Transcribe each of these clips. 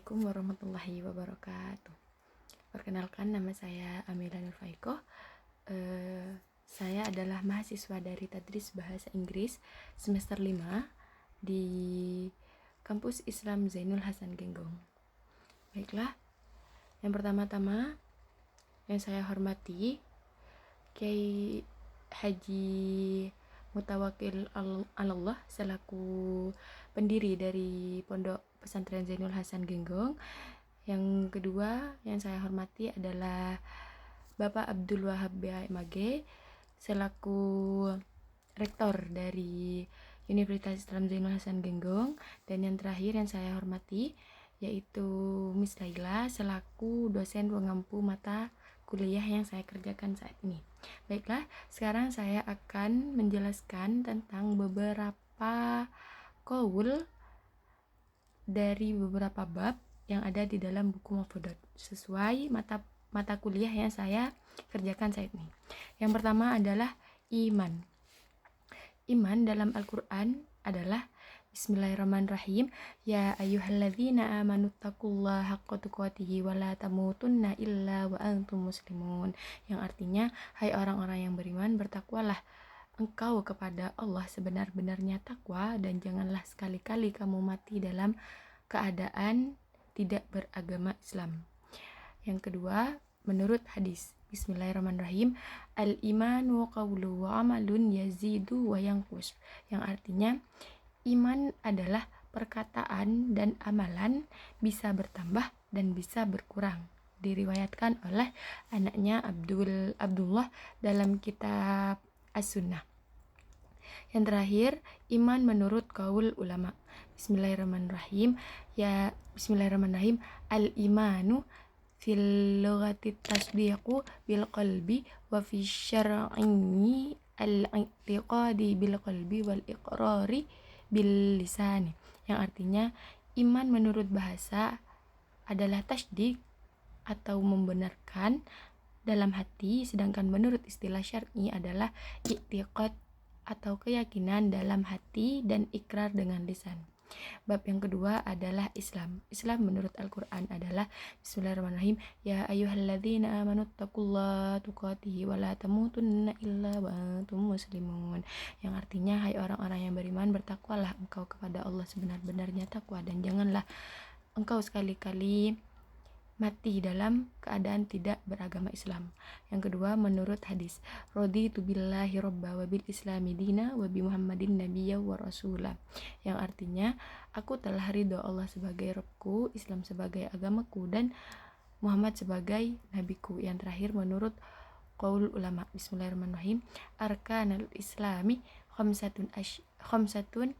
Assalamualaikum warahmatullahi wabarakatuh. Perkenalkan, nama saya Amila Nur Faikoh. Saya adalah mahasiswa dari Tadris Bahasa Inggris semester 5 di Kampus Islam Zainul Hasan Genggong. Baiklah, yang pertama-tama yang saya hormati Kiai Haji Mutawakil Allah selaku pendiri dari Pondok Pesantren Zainul Hasan Genggong. Yang kedua yang saya hormati adalah Bapak Abdul Wahab BAMAG selaku rektor dari Universitas Islam Zainul Hasan Genggong. Dan yang terakhir yang saya hormati yaitu Miss Laila selaku dosen pengampu mata kuliah yang saya kerjakan saat ini. Baiklah, sekarang saya akan menjelaskan tentang beberapa qaul dari beberapa bab yang ada di dalam buku Mufradat sesuai mata kuliah yang saya kerjakan saat ini. Yang pertama adalah iman. Iman dalam Al-Qur'an adalah Bismillahirrahmanirrahim. Ya ayyuhalladzina amanu taqullaha haqqa tuqatih wa la tamutunna illa wa antum muslimun. Yang artinya, hai orang-orang yang beriman, bertakwalah engkau kepada Allah sebenar-benarnya takwa, dan janganlah sekali-kali kamu mati dalam keadaan tidak beragama Islam. Yang kedua, menurut hadis Bismillahirrahmanirrahim, al-imanu qawlu wa amalun yazidu wa yanqus. Yang artinya, iman adalah perkataan dan amalan, bisa bertambah dan bisa berkurang. Diriwayatkan oleh anaknya Abdullah dalam kitab As-Sunnah. Yang terakhir, iman menurut qaul ulama. Bismillahirrahmanirrahim. Ya Bismillahirrahmanirrahim. Al-imanu fil lughati tasdiqu bil qalbi wa fi syar'i al-i'tiqadi bil qalbi wal iqrari bil lisani. Yang artinya, iman menurut bahasa adalah tasdik atau membenarkan dalam hati, sedangkan menurut istilah syar'i adalah i'tiqad atau keyakinan dalam hati dan ikrar dengan lisan. Bab yang kedua adalah Islam. Islam menurut Al-Qur'an adalah Bismillahirrahmanirrahim. Ya ayyuhalladzina amanu taqullaha tuqatih wa la tamutunna illa wa antum muslimun. Yang artinya, hai orang-orang yang beriman, bertakwalah engkau kepada Allah sebenar-benarnya takwa, dan janganlah engkau sekali-kali mati dalam keadaan tidak beragama Islam. Yang kedua, menurut hadis raditu billahi robba wa bil islami dina wa bi muhammadin nabiyya wa rasulah. Yang artinya, aku telah ridho Allah sebagai Rabbku, Islam sebagai agamaku, dan Muhammad sebagai nabiku. Yang terakhir, menurut qaul ulama. Bismillahirrahmanirrahim. Arkanul islami khamsatun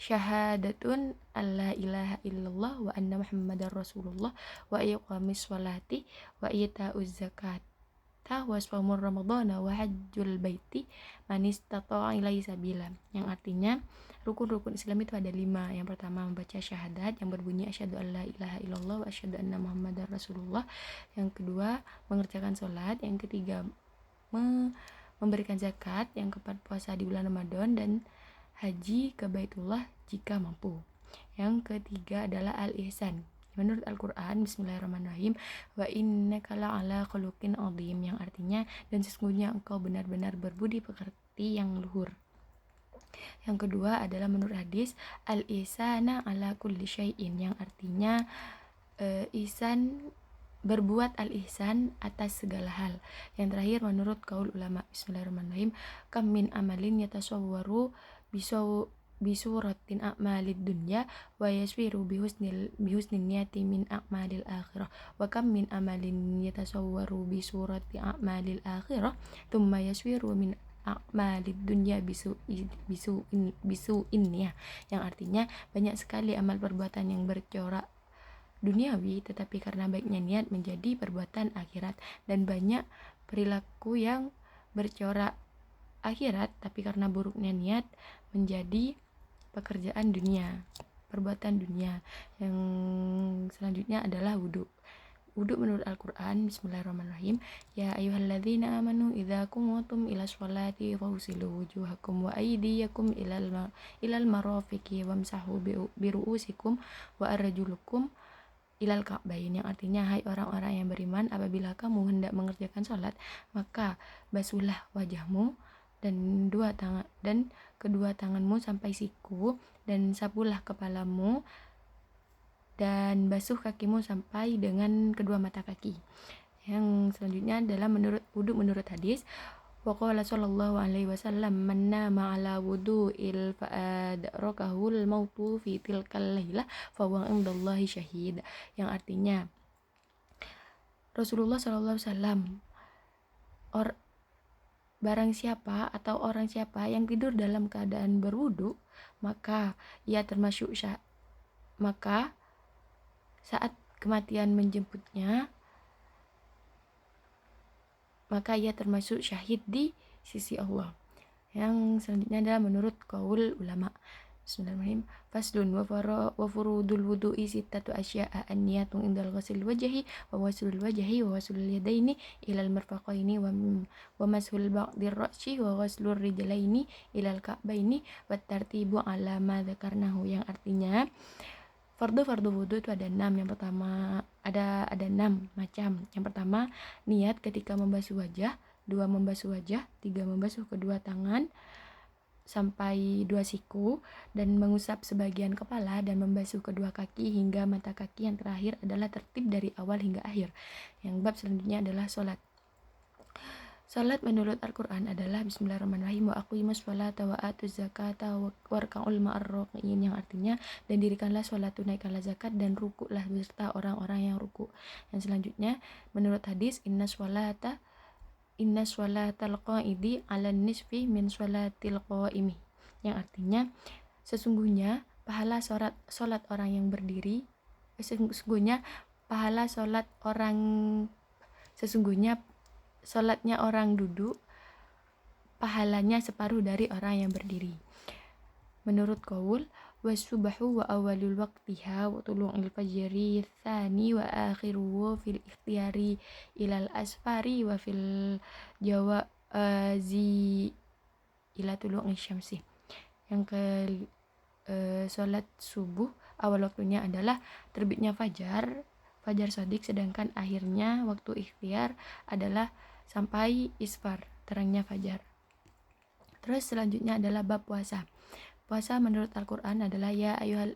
syahadatun alla ilaha illallah wa anna muhammadar rasulullah wa iqamis sholati wa ita'uz zakata wa shaumur ramadhana wa hajjul baiti man istata'a ilaihi sabila. Yang artinya, rukun-rukun Islam itu ada 5. Yang pertama, membaca syahadat yang berbunyi asyhadu alla ilaha illallah wa asyhadu anna muhammadar rasulullah. Yang kedua, mengerjakan sholat. Yang ketiga, memberikan zakat. Yang keempat, puasa di bulan Ramadan, dan haji ke Baitullah jika mampu. Yang ketiga adalah al-ihsan. Menurut Al-Qur'an, Bismillahirrahmanirrahim, wa innaka la'ala khuluqin 'adzim. Yang artinya, dan sesungguhnya engkau benar-benar berbudi pekerti yang luhur. Yang kedua adalah menurut hadis al-ihsana ala kulli syai'in. Yang artinya, ihsan, berbuat al-ihsan atas segala hal. Yang terakhir, menurut qaul ulama. Bismillahirrahmanirrahim. Kam min amalin yatasawwaru bisuratin a'malid dunya wa yaswiru bihusnil niyati min a'malil akhirah wa kam min amalin yatasawwaru bisurati a'malil akhirah thumma yaswiru min a'malid dunya bisu inniyah. Yang artinya, banyak sekali amal perbuatan yang bercorak duniawi tetapi karena baiknya niat menjadi perbuatan akhirat, dan banyak perilaku yang bercorak akhirat tapi karena buruknya niat menjadi pekerjaan dunia, perbuatan dunia. Yang selanjutnya adalah wudhu. Wudhu menurut Al-Quran, bismillahirrahmanirrahim. Ya ayyuhalladzina amanu idza qumtum ila sholati faghsilu wujuhakum wa aydiyakum ilal marafiqi wamsahu biru'usikum wa arjulukum ilal ka'bain, yang artinya hai orang-orang yang beriman, apabila kamu hendak mengerjakan sholat maka basuhlah wajahmu dan kedua tanganmu sampai siku, dan sapulah kepalamu dan basuh kakimu sampai dengan kedua mata kaki. Yang selanjutnya adalah wudhu menurut hadis. Waqala sallallahu alaihi wasallam man nama ala wudu'il fa'adrakahul mautu fi tilkal lailah fa huwa indallahi syahid, yang artinya Rasulullah sallallahu alaihi wasallam, barang siapa atau orang siapa yang tidur dalam keadaan berwudu, maka saat kematian menjemputnya, maka ia termasuk syahid di sisi Allah. Yang selanjutnya adalah menurut qaul ulama. Bismillahirrahmanirrahim. Faslun wa furudul wudu'i sittatu asya'a an-niyatu indal ghusil wajhi wa waslul wajhi wa waslul yadaini ilal mirfaqaini wa mashul ba'dir ra'si wa waslur rijlaini ilal ka'baini wa tartibu ala ma dzakarnahu, yang artinya fardu wudu itu ada 6. Yang pertama ada 6 macam. Yang pertama, niat ketika membasuh wajah, 2 membasuh wajah, 3 membasuh kedua tangan sampai 2 siku, dan mengusap sebagian kepala dan membasuh kedua kaki hingga mata kaki. Yang terakhir adalah tertib dari awal hingga akhir. Yang bab selanjutnya adalah sholat. Salat menurut Al-Quran adalah bismillahirrahmanirrahim wa aqimus sholata wa atuz zakata warka'ul ma'arroqin, yang artinya dan dirikanlah sholat, tunaikanlah zakat dan rukuklah beserta orang-orang yang ruku. Yang selanjutnya menurut hadis inna sholatal qa'idi ala nisfi min sholatil qa'imi, yang artinya sesungguhnya sholat orang yang berdiri, sesungguhnya sholatnya orang duduk, pahalanya separuh dari orang yang berdiri. Menurut qaul wasubahu wa awalul waqtiha wa tulu'il fajri tsani wa akhiruhu fil ikhtiyari ilal asfari wa fil jawazi ila tulu'i syamsi. Yang sholat subuh awal waktunya adalah terbitnya fajar shadiq, sedangkan akhirnya waktu ikhtiar adalah sampai isfar, terangnya fajar. Terus selanjutnya adalah bab puasa. Puasa menurut Al-Quran adalah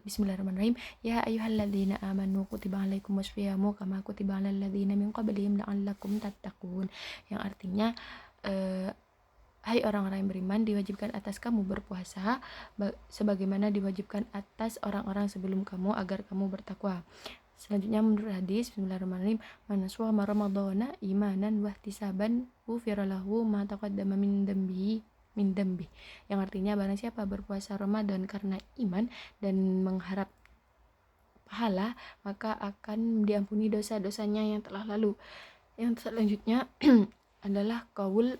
bismillahirrahmanirrahim. Ya ayyuhalladzina amanu kutiba alaikumus shiyamu kama kutiba alal ladzina min qablihim la'allakum tattaqun, yang artinya hai orang-orang yang beriman, diwajibkan atas kamu berpuasa sebagaimana diwajibkan atas orang-orang sebelum kamu agar kamu bertakwa. Selanjutnya menurut hadis bismillahirrahmanirrahim, man shoma ramadhana imanan wa ihtisaban ghufira lahu ma taqaddama min dambi, yang artinya barang siapa berpuasa Ramadan karena iman dan mengharap pahala, maka akan diampuni dosa-dosanya yang telah lalu. Yang selanjutnya adalah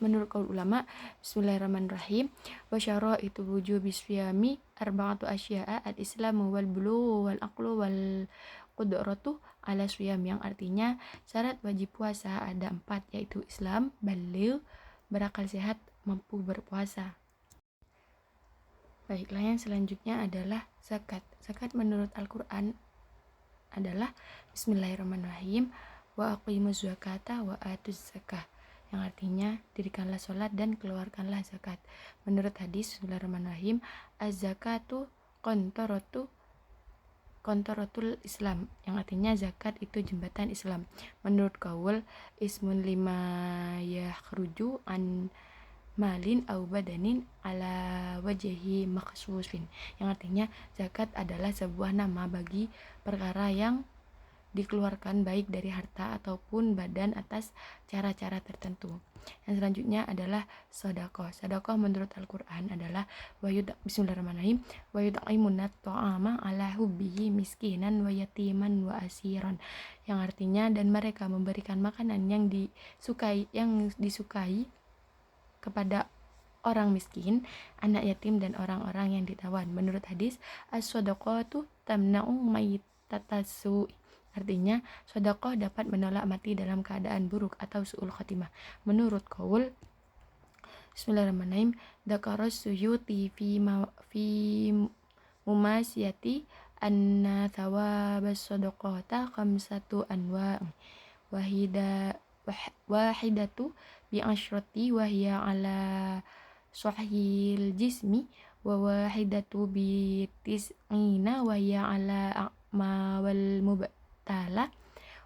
menurut qaul ulama. Bismillahirrahmanirrahim. Wa syaraitu wujubi syiyami arba'atu asya'a al-islamu wal bulughu wal aqlu wal qudratu ala syiyam, yang artinya syarat wajib puasa ada 4, yaitu Islam, baligh, berakal sehat, mampu berpuasa. Baiklah, yang selanjutnya adalah zakat. Zakat menurut Al-Quran adalah bismillahirrahmanirrahim wa aqimuz zakata wa atuz zakah, yang artinya dirikanlah sholat dan keluarkanlah zakat. Menurut hadis bismillahirrahmanirrahim, az-zakatu kontoratul Islam, yang artinya zakat itu jembatan Islam. Menurut qaul ismun lima yakhruju an malin au badanin ala wajhi makhsusin, yang artinya zakat adalah sebuah nama bagi perkara yang dikeluarkan baik dari harta ataupun badan atas cara-cara tertentu. Yang selanjutnya adalah sedekah. Sedekah menurut Al-Quran adalah bismillahirrahmanirrahim wa yut'imunat ta'ama ala hubbihi miskinan wa yatiman wa asiran, yang artinya dan mereka memberikan makanan yang disukai kepada orang miskin, anak yatim dan orang-orang yang ditawan. Menurut hadis as-shadaqatu tamna'u mayyitatasu, Artinya, sedekah dapat menolak mati dalam keadaan buruk atau su'ul khatimah. Menurut qaul Bismillahirrahmanirrahim, dzakara Suyuti fi mumasyati anna thawabas sadaqata khamsatu anwa' wahidatu bi asyrati wa hiya ala sahihil jismi wa wahidatu bi tis'ina wa hiya ala a'ma wal mubtala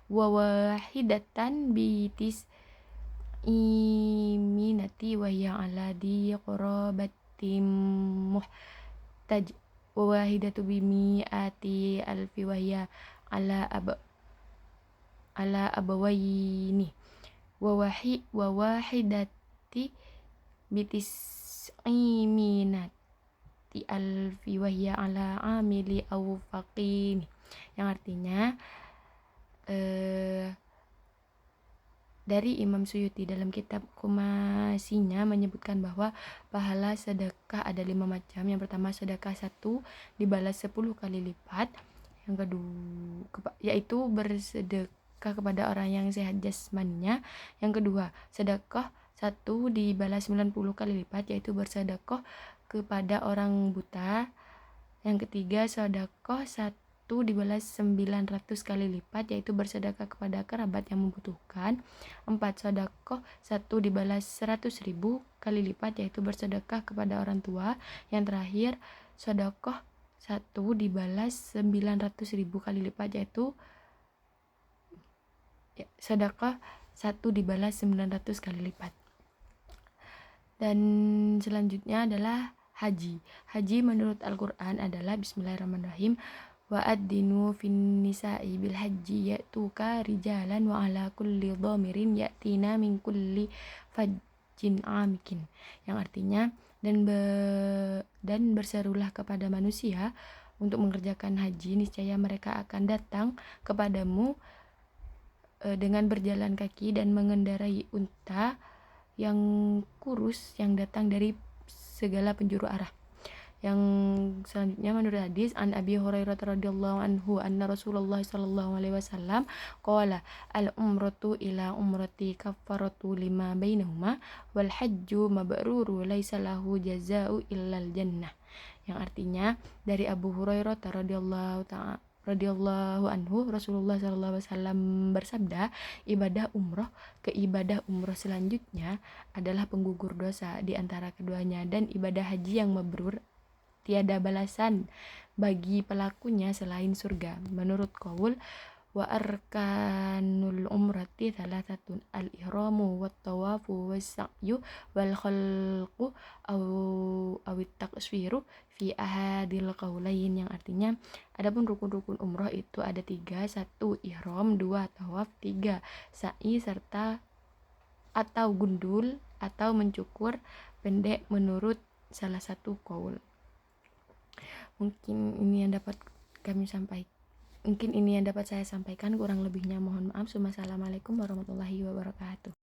wa wahidatan bi tis'iminati wa hiya ala di qarabatim muhtaj wa wahidatu bi mi'ati alfi wa hiya ala abawaini wa wahidati bitis iminati alfi wa hiya ala amili aw faqini, yang artinya dari Imam Suyuti dalam kitab Kumasinya menyebutkan bahwa pahala sedekah ada 5 macam. Yang pertama, sedekah 1 dibalas 10 kali lipat. Yang kedua, yaitu bersedekah kepada orang yang sehat jasmaninya. Yang kedua, sedekah 1 dibalas 90 kali lipat, yaitu bersedekah kepada orang buta. Yang ketiga, sedekah 1 dibalas 900 kali lipat, yaitu bersedekah kepada kerabat yang membutuhkan. 4, sedekah 1 dibalas 100.000 kali lipat, yaitu bersedekah kepada orang tua. Yang terakhir, sedekah 1 dibalas 900.000 kali lipat, yaitu sedekah 1 dibalas 900 kali lipat. Dan selanjutnya adalah haji. Haji menurut Al-Quran adalah Bismillahirrahmanirrahim, wa addinu fin nisa'i bil haji ya'tuka rijalan wa ala kulli dhamirin ya'tina min kulli fajjin amikin, yang artinya dan berserulah kepada manusia untuk mengerjakan haji, niscaya mereka akan datang kepadamu dengan berjalan kaki dan mengendarai unta yang kurus yang datang dari segala penjuru arah. Yang selanjutnya menurut hadis an Abi Hurairah radhiyallahu anhu anna Rasulullah sallallahu alaihi wasallam qala al umratu ila umrati kaffaratu lima bainahuma wal hajju mabruru laisa lahu jazaa'u illal jannah, yang artinya dari Abu Hurairah radhiyallahu anhu, Rasulullah sallallahu alaihi wasallam bersabda, ibadah umroh ke ibadah umroh selanjutnya adalah penggugur dosa di antara keduanya, dan ibadah haji yang mabrur tiada balasan bagi pelakunya selain surga. Menurut qaul wa arkanul umrati thalathatun al-ihramu wat tawafu was sa'yu wal khalqu awit taqswiru fi ahadil qaulain, yang artinya adapun rukun-rukun umroh itu ada 3, 1 ihram, 2 tawaf, 3 sa'i serta atau gundul atau mencukur pendek menurut salah satu qaul. Mungkin ini yang dapat saya sampaikan, kurang lebihnya mohon maaf. Wassalamualaikum warahmatullahi wabarakatuh.